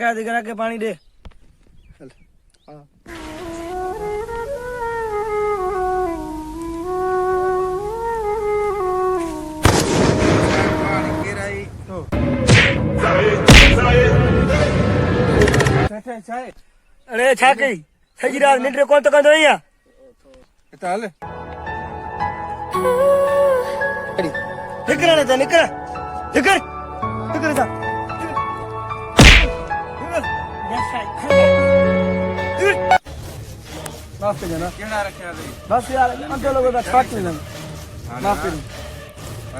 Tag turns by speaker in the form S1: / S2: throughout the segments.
S1: के दिखरा के पानी दे अरे छाके सही रात निंद्रे कौन तो कंदो या
S2: चल
S1: निकल जा निकल निकल निकल जा माफ कर देना
S2: केड़ा रखया रे
S1: बस यार अंदर लोगों का छाट लेना माफ कर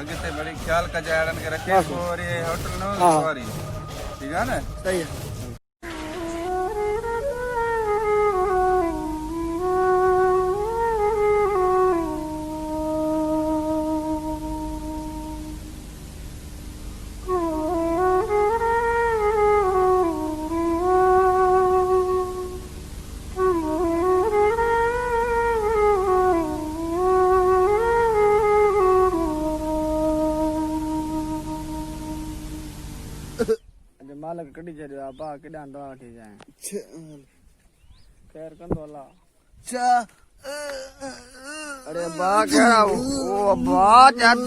S2: आगे से बड़ी ख्याल का जाड़न के रखे और ये होटल नो सवारी ठीक है ना
S1: सही है मालक कड़ी चढ़ियो आपा केडा अंडा वठी जाए खैर कंदो अल्लाह अरे बा केड़ा ओ बा चाच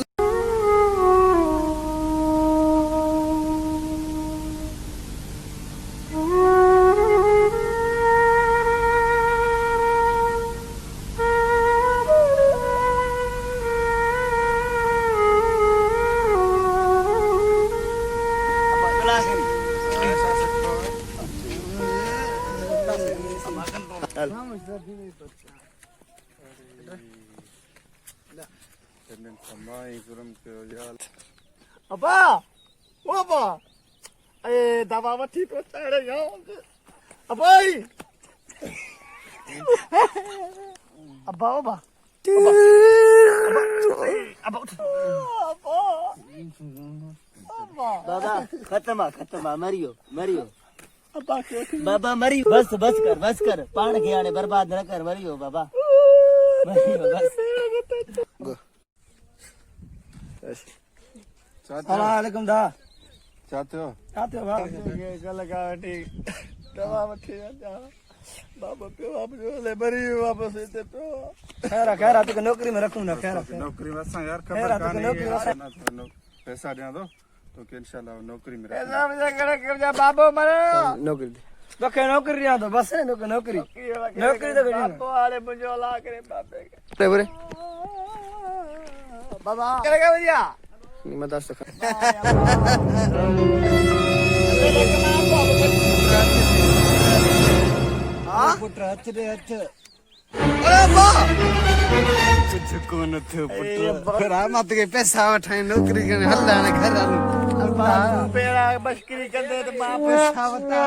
S1: Apa? Apa? Dava mati ko tare yo. Apa? Apa apa? Apa?
S3: बाबा खत्म मरियो मरियो
S1: बाबा मरी
S3: बस कर पान के आने बर्बाद न कर मरियो बाबा मरियो बस
S1: अस्सलामुअलैकुम दा
S2: चाहते हो
S1: बाबा गल का ठीक दवा मठी जा बाबा पे वापस ले मरी वापस इते तो खैर तो नौकरी में रखूं ना खैर
S2: नौकरी में सा यार
S1: खैर
S2: खबर
S1: तो नौकरी में
S2: पैसा दे दो तो कि इंशाल्लाह नौकरी में
S1: पैसा मुझे कर जा बाबू मरे नौकरी बके नौकरी आ तो बस है नौकरी तो बाबू वाले मुझे ला करे बाबे के बोले बाबा करेगा भैया नहीं मैं दस
S3: पुत्र अच्छे
S1: अरे बा
S3: कुछ कोन थे पुत्र फिर मत के पैसा उठाए नौकरी के हल्ला ने घर
S1: पेड़ा बशकरी कर दे तो मां पैसा बता